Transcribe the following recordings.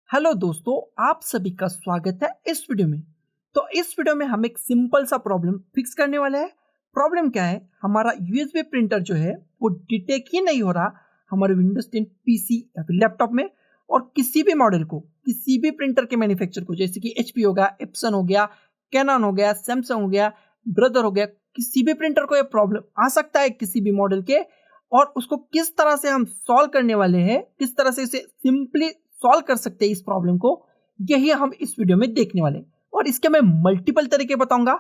Hello दोस्तों, आप सभी का स्वागत है इस वीडियो में। तो इस वीडियो में हम एक सिंपल सा प्रॉब्लम फिक्स करने वाले हैं। प्रॉब्लम क्या है, हमारा यूएसबी प्रिंटर जो है वो डिटेक्ट ही नहीं हो रहा हमारे विंडोज 10 पीसी या फिर लैपटॉप में। और किसी भी मॉडल को, किसी भी प्रिंटर के मैन्युफैक्चर को, जैसे कि एचपी हो गया, एप्सन हो गया, कैनन हो गया, सैमसंग हो गया, ब्रदर हो गया, किसी भी प्रिंटर को ये प्रॉब्लम आ सकता है किसी भी मॉडल के। और उसको किस तरह से हम सॉल्व करने वाले हैं, किस तरह से इसे सिंपली सॉल्व कर सकते हैं इस प्रॉब्लम को, यही हम इस वीडियो में देखने वाले हैं। और इसके मैं मल्टीपल तरीके बताऊंगा।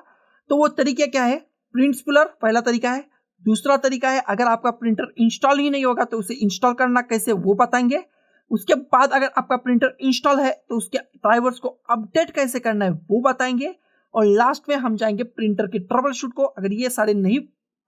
तो वो तरीके क्या है, प्रिंट स्पूलर पहला तरीका है। दूसरा तरीका है, अगर आपका प्रिंटर इंस्टॉल ही नहीं होगा तो उसे इंस्टॉल करना कैसे वो बताएंगे। उसके बाद अगर आपका प्रिंटर इंस्टॉल है तो उसके ड्राइवर्स को अपडेट कैसे करना है वो बताएंगे। और लास्ट में हम जाएंगे प्रिंटर के ट्रबल शूट को। अगर ये सारे नहीं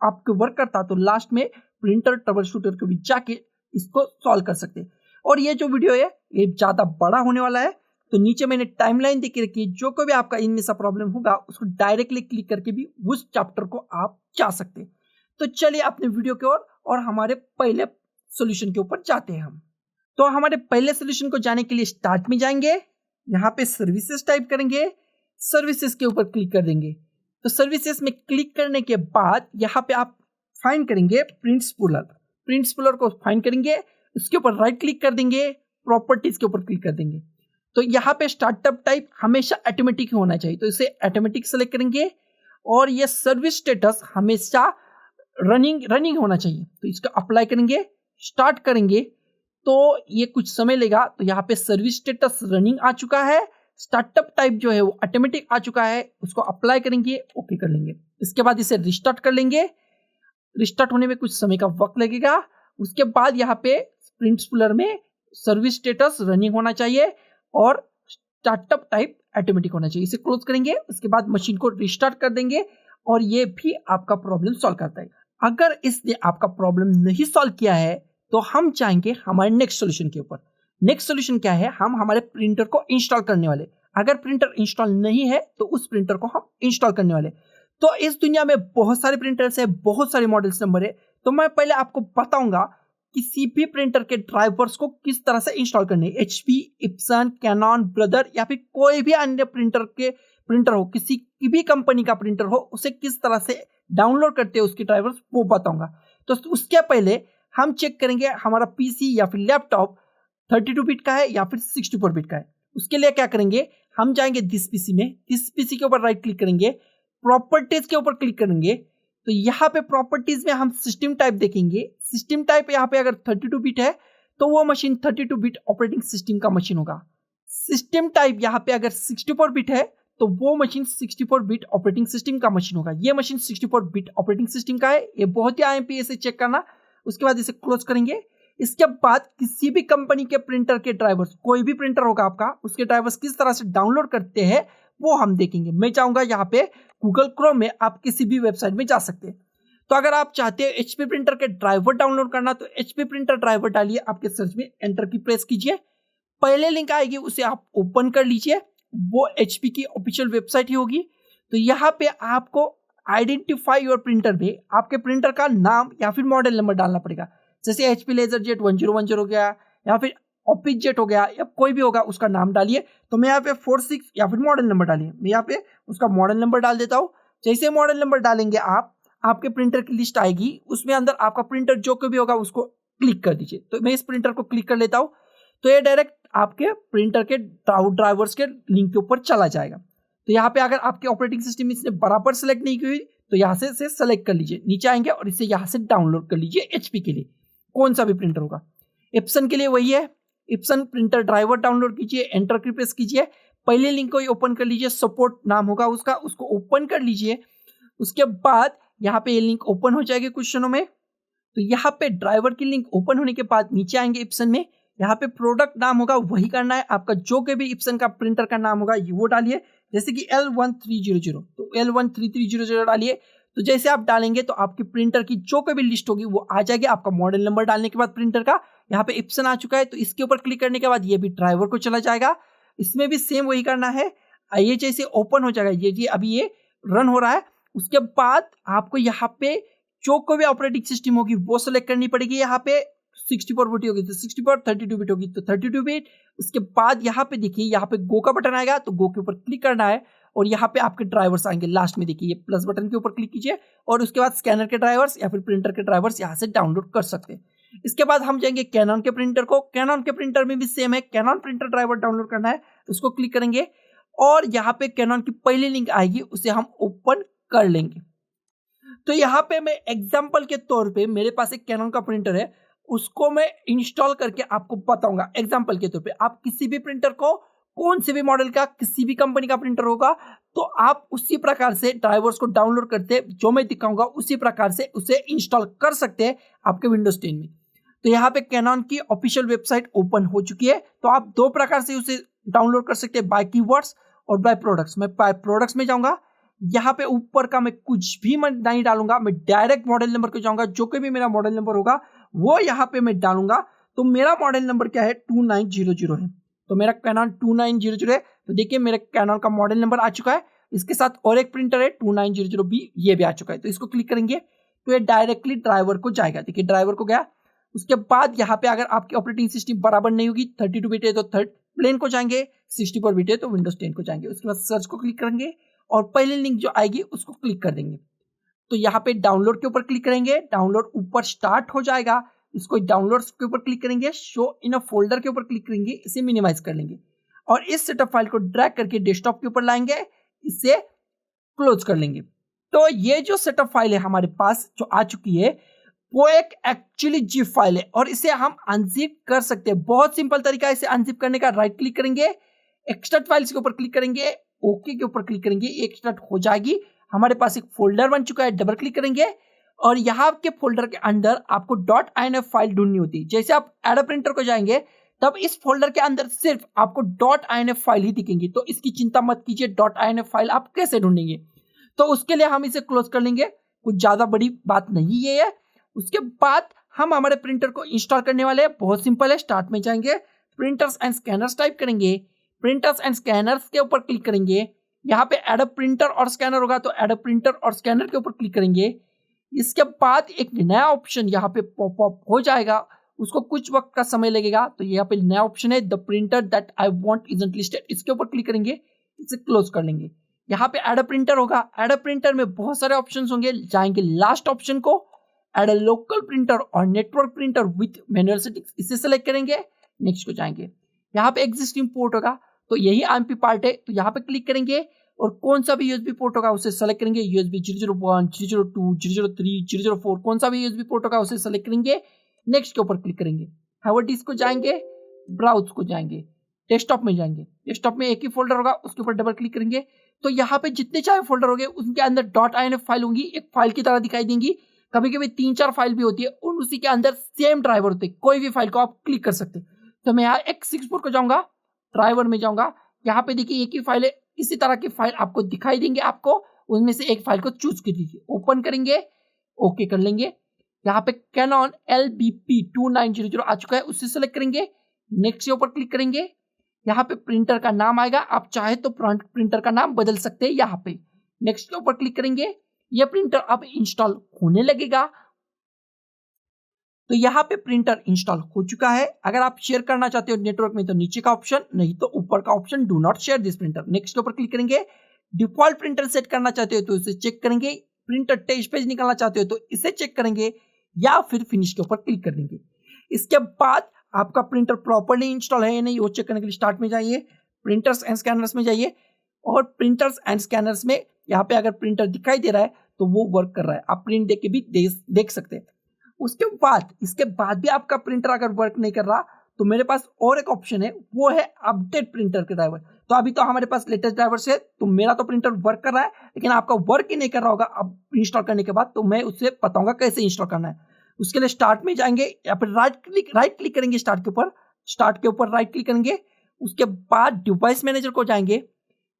आपके वर्क करता तो लास्ट में प्रिंटर ट्रबल शूटर को भी जाके इसको सॉल्व कर सकते। और ये जो वीडियो है ये ज्यादा बड़ा होने वाला है, तो नीचे मैंने टाइमलाइन दे के रखी है। जो कोई भी आपका इनमें सा प्रॉब्लम होगा उसको डायरेक्टली क्लिक करके भी उस चैप्टर को आप जा सकते। तो चलिए अपने वीडियो की ओर और हमारे पहले सॉल्यूशन के ऊपर जाते हैं हम। तो हमारे पहले सॉल्यूशन को जाने के लिए स्टार्ट में जाएंगे, यहाँ पे सर्विसेज टाइप करेंगे, सर्विसेज के ऊपर क्लिक कर देंगे। तो सर्विसेज में क्लिक करने के बाद यहाँ पे आप फाइंड करेंगे प्रिंट स्पूलर। प्रिंट स्पूलर को फाइंड करेंगे, उसके ऊपर राइट क्लिक कर देंगे, प्रॉपर्टीज के ऊपर क्लिक कर देंगे। तो यहाँ पे स्टार्टअप टाइप हमेशा ऑटोमेटिक होना चाहिए, तो इसे ऑटोमेटिक सेलेक्ट करेंगे। और ये सर्विस स्टेटस हमेशा रनिंग होना चाहिए, तो इसको अप्लाई करेंगे, स्टार्ट करेंगे। तो ये कुछ समय लेगा। तो यहाँ पे सर्विस स्टेटस रनिंग आ चुका है, स्टार्टअप टाइप जो है वो ऑटोमेटिक आ चुका है, उसको अप्लाई करेंगे, ओके कर लेंगे। इसके बाद इसे रिस्टार्ट कर लेंगे। रिस्टार्ट होने में कुछ समय का वक्त लगेगा। उसके बाद यहाँ पे प्रिंट स्पूलर में सर्विस स्टेटस रनिंग होना चाहिए और स्टार्टअप टाइप ऑटोमेटिक होना चाहिए। इसे क्लोज करेंगे, उसके बाद मशीन को रिस्टार्ट कर देंगे और ये भी आपका प्रॉब्लम सॉल्व करता है। अगर इसने आपका प्रॉब्लम नहीं सॉल्व किया है तो हम चाहेंगे हमारे नेक्स्ट सॉल्यूशन के ऊपर। नेक्स्ट सॉल्यूशन क्या है, हम हमारे प्रिंटर को इंस्टॉल करने वाले। अगर प्रिंटर इंस्टॉल नहीं है तो उस प्रिंटर को हम इंस्टॉल करने वाले। तो इस दुनिया में बहुत सारे प्रिंटर्स है, बहुत सारे मॉडल्स नंबर है। तो मैं पहले आपको बताऊंगा किसी भी प्रिंटर के ड्राइवर्स को किस तरह से इंस्टॉल करने हैं। एचपी, इप्सन, कैनन, ब्रदर या फिर कोई भी अन्य प्रिंटर हो, किसी भी कंपनी का प्रिंटर हो, उसे किस तरह से डाउनलोड करते हैं उसके ड्राइवर्स वो बताऊंगा। तो उसके पहले हम चेक करेंगे हमारा पीसी या फिर लैपटॉप 32 बिट का है या फिर 64 बिट का है। उसके लिए क्या करेंगे, हम जाएंगे दिस पीसी में, दिस पीसी के ऊपर राइट क्लिक करेंगे, प्रॉपर्टीज के ऊपर क्लिक करेंगे। तो यहाँ पे प्रॉपर्टीज में हम सिस्टम टाइप देखेंगे। सिस्टम टाइप यहाँ पे अगर 32 बिट है तो वो मशीन 32 बिट ऑपरेटिंग सिस्टम का मशीन होगा। सिस्टम टाइप यहाँ पे अगर 64 बिट है तो वो मशीन 64 बिट ऑपरेटिंग सिस्टम का मशीन होगा। ये मशीन 64 बिट ऑपरेटिंग सिस्टम का है, ये बहुत ही IMPS से चेक करना। उसके बाद इसे क्लोज करेंगे। इसके बाद किसी भी कंपनी के प्रिंटर के ड्राइवर्स, कोई भी प्रिंटर होगा आपका, उसके ड्राइवर्स किस तरह से डाउनलोड करते हैं वो हम देखेंगे। मैं चाहूंगा यहाँ पे गूगल क्रोम में आप किसी भी वेबसाइट में जा सकते हैं। तो अगर आप चाहते हैं एचपी प्रिंटर के ड्राइवर डाउनलोड करना तो एचपी प्रिंटर ड्राइवर डालिए, आपके सर्च में एंटर की प्रेस कीजिए, पहले लिंक आएगी उसे आप ओपन कर लीजिए, वो एचपी की ऑफिशियल वेबसाइट ही होगी। तो यहाँ पे आपको आइडेंटिफाई योर प्रिंटर में आपके प्रिंटर का नाम या फिर मॉडल नंबर डालना पड़ेगा। जैसे एचपी लेजरजेट 1010 हो गया या फिर ऑफिस जेट हो गया या कोई भी होगा, उसका नाम डालिए। तो मैं यहाँ पे 46 या फिर मॉडल नंबर डालिए, मैं यहाँ पे उसका मॉडल नंबर डाल देता हूँ। जैसे मॉडल नंबर डालेंगे आप, आपके प्रिंटर की लिस्ट आएगी, उसमें अंदर आपका प्रिंटर जो कोई भी होगा उसको क्लिक कर दीजिए। तो मैं इस प्रिंटर को क्लिक कर लेता हूँ, तो ये डायरेक्ट आपके प्रिंटर के ड्राइवर्स के लिंक के ऊपर चला जाएगा। तो यहाँ पे अगर आपके ऑपरेटिंग सिस्टम इसने बराबर सेलेक्ट नहीं की हुई तो यहाँ से इसे सेलेक्ट कर लीजिए, नीचे आएंगे और इसे यहाँ से डाउनलोड कर लीजिए। एचपी के लिए कौन सा भी प्रिंटर होगा, इप्सन के लिए वही है, इप्सन प्रिंटर ड्राइवर डाउनलोड कीजिए, एंटर की प्रेस कीजिए, पहले लिंक को ही ओपन कर लीजिए, सपोर्ट नाम होगा उसका, उसको ओपन कर लीजिए। उसके बाद यहाँ पे ये लिंक ओपन हो जाएगी कुछ क्षणों में। तो यहाँ पे ड्राइवर की लिंक ओपन होने के बाद नीचे आएंगे इप्सन में, यहाँ पे प्रोडक्ट नाम होगा वही करना है आपका, जो के भी इप्सन का प्रिंटर का नाम होगा वो डालिए। जैसे कि L1300 तो L13300 डालिए। तो जैसे आप डालेंगे तो आपके प्रिंटर की जो कोई भी लिस्ट होगी वो आ जाएगी। आपका मॉडल नंबर डालने के बाद प्रिंटर का यहाँ पे इप्सन आ चुका है, तो इसके ऊपर क्लिक करने के बाद ये भी ड्राइवर को चला जाएगा। इसमें भी सेम वही करना है। ये जैसे ओपन हो जाएगा, ये अभी ये रन हो रहा है। उसके बाद आपको यहाँ पे जो कोई भी ऑपरेटिंग सिस्टम होगी वो सेलेक्ट करनी पड़ेगी। यहाँ पे 64 बिट होगी तो 64, 32 बिट होगी तो 32 बिट। उसके बाद यहाँ पे देखिए, यहाँ पे गो का बटन आएगा तो गो के ऊपर क्लिक करना है और यहाँ पे आपके ड्राइवर्स आएंगे लास्ट में। देखिए ये प्लस बटन के ऊपर क्लिक कीजिए और उसके बाद स्कैनर के ड्राइवर्स या फिर प्रिंटर के ड्राइवर्स यहाँ से डाउनलोड कर सकते हैं। इसके बाद हम जाएंगे कैनन के प्रिंटर को। कैनन के प्रिंटर में भी सेम है, कैनन प्रिंटर ड्राइवर डाउनलोड करना है तो उसको क्लिक करेंगे और यहाँ पे कैनन की पहली लिंक आएगी उसे हम ओपन कर लेंगे। तो यहाँ पे मैं एग्जांपल के तौर पे मेरे पास एक कैनन का प्रिंटर है, उसको मैं इंस्टॉल करके आपको बताऊंगा। एग्जांपल के तौर पे आप किसी भी प्रिंटर को, कौन से भी मॉडल का, किसी भी कंपनी का प्रिंटर होगा तो आप उसी प्रकार से ड्राइवर्स को डाउनलोड करते जो मैं दिखाऊंगा उसी प्रकार से उसे इंस्टॉल कर सकते हैं आपके विंडोज 10 में। तो यहाँ पे कैनन की ऑफिशियल वेबसाइट ओपन हो चुकी है, तो आप दो प्रकार से उसे डाउनलोड कर सकते हैं, बाय कीवर्ड्स और बाय प्रोडक्ट्स। मैं बाय प्रोडक्ट्स में जाऊंगा, यहाँ पे ऊपर का मैं कुछ भी मैं नहीं डालूंगा, मैं डायरेक्ट मॉडल नंबर को जाऊंगा, जो कोई भी मेरा मॉडल नंबर होगा वो यहाँ पे मैं डालूंगा। तो मेरा मॉडल नंबर क्या है, 2900 है, तो मेरा कैनन 2900 है। तो देखिए मेरे कैनन का मॉडल नंबर आ चुका है, इसके साथ और एक प्रिंटर है 2900B, ये भी आ चुका है। तो इसको क्लिक करेंगे तो ये डायरेक्टली ड्राइवर को जाएगा। देखिए ड्राइवर को गया। उसके बाद यहाँ पे अगर आपकी ऑपरेटिंग सिस्टम बराबर नहीं होगी, 32 बिट है तो थर्ड प्लेन को जाएंगे, 64 बिट है तो विंडोज 10 को जाएंगे। उसके बाद सर्च को क्लिक करेंगे और पहली लिंक जो आएगी उसको क्लिक कर देंगे। तो यहाँ पे डाउनलोड के ऊपर क्लिक करेंगे, डाउनलोड ऊपर स्टार्ट हो जाएगा, इसको डाउनलोड के ऊपर क्लिक करेंगे, शो इन अ फोल्डर के ऊपर क्लिक करेंगे, इसे मिनिमाइज कर लेंगे और इस सेटअप फाइल को ड्रैग करके डेस्कटॉप के ऊपर लाएंगे, इसे क्लोज कर लेंगे। तो ये जो सेटअप फाइल है हमारे पास जो आ चुकी है वो एक एक्चुअली जिप फाइल है और इसे हम अनजिप कर सकते हैं। बहुत सिंपल तरीका है इसे अनजिप करने का। राइट क्लिक करेंगे, एक्सट्रैक्ट फाइल्स के ऊपर क्लिक करेंगे, ओके के ऊपर क्लिक करेंगे, एक्सट्रैक्ट हो जाएगी। हमारे पास एक फोल्डर बन चुका है, डबल क्लिक करेंगे और यहाँ के फोल्डर के अंदर आपको .inf फाइल ढूंढनी होती है। जैसे आप एडोब प्रिंटर को जाएंगे तब इस फोल्डर के अंदर सिर्फ आपको .inf फाइल ही दिखेंगी, तो इसकी चिंता मत कीजिए .inf फाइल आप कैसे ढूंढेंगे। तो उसके लिए हम इसे क्लोज कर लेंगे, कुछ ज्यादा बड़ी बात नहीं है। उसके बाद हम हमारे प्रिंटर को इंस्टॉल करने वाले हैं, बहुत सिंपल है। स्टार्ट में जाएंगे, प्रिंटर्स एंड स्कैनर्स टाइप करेंगे, प्रिंटर्स एंड स्कैनर्स के ऊपर क्लिक करेंगे। यहाँ पे एडोब प्रिंटर और स्कैनर होगा तो एडोब प्रिंटर और स्कैनर के ऊपर क्लिक करेंगे। इसके बाद एक नया ऑप्शन यहाँ पे पॉपअप हो जाएगा, उसको कुछ वक्त का समय लगेगा। तो यहाँ पे नया ऑप्शन है the printer that I want isn't listed, इसके ऊपर क्लिक करेंगे, इसे क्लोज कर लेंगे। यहाँ पे एडोब प्रिंटर होगा, एडोब प्रिंटर में बहुत सारे ऑप्शन होंगे, जाएंगे लास्ट ऑप्शन को, एड अ लोकल प्रिंटर और network printer with manual settings, इसे सेलेक्ट करेंगे, नेक्स्ट को जाएंगे। यहाँ पे एग्जिस्टिंग पोर्ट होगा तो यही आईएमपी पार्ट है, तो यहाँ पे क्लिक करेंगे और कौन सा भी यूएसबी पोर्ट होगा उसे सेलेक्ट करेंगे, यूएसबी 001, 002, 003, 004, कौन सा भी यूएसबी पोर्ट होगा उसे सेलेक्ट करेंगे, नेक्स्ट के ऊपर क्लिक करेंगे। हार्ड डिस्क को जाएंगे, ब्राउज को जाएंगे, डेस्कटॉप में जाएंगे, डेस्कटॉप में एक ही फोल्डर होगा उसके ऊपर डबल क्लिक करेंगे। तो यहाँ पे जितने चाहे फोल्डर होंगे उनके अंदर .inf फाइल होंगी, एक फाइल की तरह दिखाई देंगी। कभी कभी 3-4 फाइल भी होती है और उसी के अंदर सेम ड्राइवर होते हैं, कोई भी फाइल को आप क्लिक कर सकते हैं। तो मैं यहाँ x64 को जाऊंगा, ड्राइवर में जाऊंगा, यहाँ पे देखिए एक ही फाइल है, इसी तरह की फाइल आपको दिखाई देंगे, आपको उनमें से एक फाइल को चूज कर लीजिए, ओपन करेंगे, ओके कर लेंगे। यहाँ पे कैनन LBP2900 आ चुका है, उससे सेलेक्ट करेंगे, नेक्स्ट के ऊपर क्लिक करेंगे। यहाँ पे प्रिंटर का नाम आएगा, आप चाहे तो प्रिंटर का नाम बदल सकते हैं। यहाँ पे नेक्स्ट के ऊपर क्लिक करेंगे, यह प्रिंटर अब इंस्टॉल होने लगेगा। तो यहाँ पे प्रिंटर इंस्टॉल हो चुका है। अगर आप शेयर करना चाहते हो नेटवर्क में तो नीचे का ऑप्शन, नहीं तो ऊपर का option do not share this printer, next के ऊपर क्लिक करेंगे। डिफॉल्ट प्रिंटर सेट करना चाहते हो तो इसे चेक करेंगे, प्रिंटर टेस्ट पेज निकालना चाहते हो तो इसे चेक करेंगे या फिर फिनिश के ऊपर क्लिक कर देंगे। इसके बाद आपका प्रिंटर प्रॉपर्ली इंस्टॉल है या नहीं वो चेक करने के लिए स्टार्ट में जाइए, प्रिंटर्स एंड स्कैनर्स में जाइए और प्रिंटर्स एंड स्कैनर्स में यहाँ पे अगर प्रिंटर दिखाई दे रहा है तो वो वर्क कर रहा है, आप प्रिंट देख के भी देख सकते हैं। उसके बाद इसके बाद भी आपका प्रिंटर अगर वर्क नहीं कर रहा तो मेरे पास और एक ऑप्शन है, वो है अपडेट प्रिंटर के ड्राइवर। तो अभी तो हमारे पास लेटेस्ट ड्राइवर्स है, तो मेरा तो प्रिंटर वर्क कर रहा है, लेकिन आपका वर्क ही नहीं कर रहा होगा अब इंस्टॉल करने के बाद, तो मैं उससे बताऊंगा कैसे इंस्टॉल करना है। उसके लिए स्टार्ट में जाएंगे या फिर राइट क्लिक करेंगे, स्टार्ट के ऊपर राइट क्लिक करेंगे। उसके बाद डिवाइस मैनेजर को जाएंगे,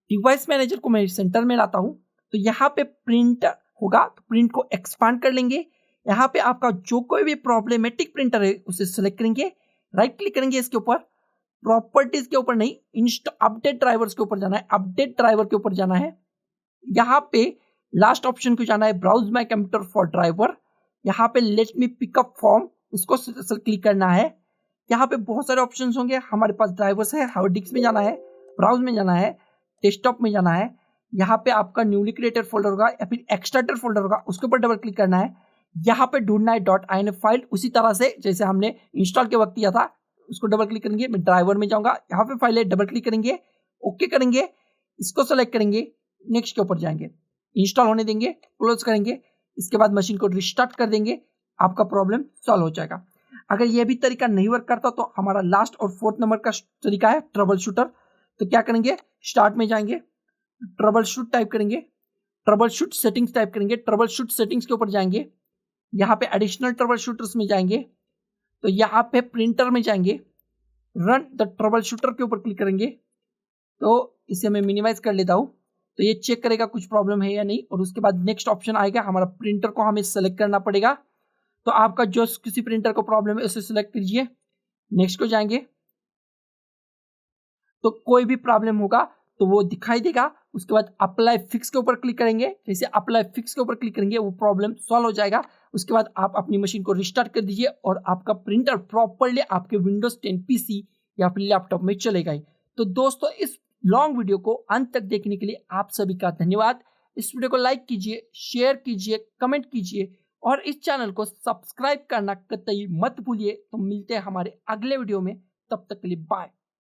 डिवाइस मैनेजर को मैं सेंटर में लाता हूं, तो यहाँ पे प्रिंट होगा, तो प्रिंट को एक्सपांड कर लेंगे। यहाँ पे आपका जो कोई भी प्रॉब्लमेटिक प्रिंटर है उसे सेलेक्ट करेंगे, राइट क्लिक करेंगे, इसके ऊपर प्रॉपर्टीज के ऊपर नहीं, अपडेट ड्राइवर्स के ऊपर जाना है, अपडेट ड्राइवर के ऊपर जाना है। यहाँ पे लास्ट ऑप्शन को जाना है, browse my computer for driver. यहाँ पे लेट मी पिकअप फ्रॉम उसको क्लिक करना है। यहाँ पे बहुत सारे ऑप्शंस होंगे, हमारे पास ड्राइवर्स है, हार्ड में जाना है, ब्राउज में जाना है, डेस्कटॉप में जाना है। यहाँ पे आपका न्यूली क्रिएटेड फोल्डर होगा या फिर एक्सट्रैक्टेड फोल्डर होगा, उसके ऊपर डबल क्लिक करना है। यहाँ पे ढूंढना है .inf फाइल, उसी तरह से जैसे हमने इंस्टॉल के वक्त किया था, उसको डबल क्लिक करेंगे। मैं ड्राइवर में जाऊंगा, यहाँ पे फाइल है, डबल क्लिक करेंगे, ओके करेंगे, इसको सेलेक्ट करेंगे, नेक्स्ट के ऊपर जाएंगे, इंस्टॉल होने देंगे, क्लोज करेंगे। इसके बाद मशीन को रिस्टार्ट कर देंगे, आपका प्रॉब्लम सॉल्व हो जाएगा। अगर यह भी तरीका नहीं वर्क करता तो हमारा लास्ट और 4th नंबर का तरीका है ट्रबल शूटर। तो क्या करेंगे, स्टार्ट में जाएंगे, ट्रबल शूट टाइप करेंगे, ट्रबल शूट सेटिंग्स टाइप करेंगे, ट्रबल शूट सेटिंग्स के ऊपर जाएंगे, यहाँ पे एडिशनल ट्रबल शूटर्स में जाएंगे, तो यहाँ पे प्रिंटर में जाएंगे, रन द ट्रबल शूटर के ऊपर क्लिक करेंगे। तो इसे मैं मिनिमाइज कर लेता हूँ, तो ये चेक करेगा कुछ प्रॉब्लम है या नहीं, और उसके बाद नेक्स्ट ऑप्शन आएगा, हमारा प्रिंटर को हमें सेलेक्ट करना पड़ेगा। तो आपका जो किसी प्रिंटर को प्रॉब्लम है उसे सिलेक्ट कीजिए, नेक्स्ट को जाएंगे, तो कोई भी प्रॉब्लम होगा तो वो दिखाई देगा। उसके बाद अप्लाई फिक्स के ऊपर क्लिक करेंगे, जैसे अप्लाई फिक्स के ऊपर क्लिक करेंगे वो प्रॉब्लम सॉल्व हो जाएगा। उसके बाद आप अपनी मशीन को रिस्टार्ट कर दीजिए और आपका प्रिंटर प्रॉपरली आपके विंडोज 10 पीसी या फिर लैपटॉप में चलेगा ही। तो दोस्तों, इस लॉन्ग वीडियो को अंत तक देखने के लिए आप सभी का धन्यवाद। इस वीडियो को लाइक कीजिए, शेयर कीजिए, कमेंट कीजिए और इस चैनल को सब्सक्राइब करना कतई मत भूलिए। तो मिलते हैं हमारे अगले वीडियो में, तब तक के लिए बाय।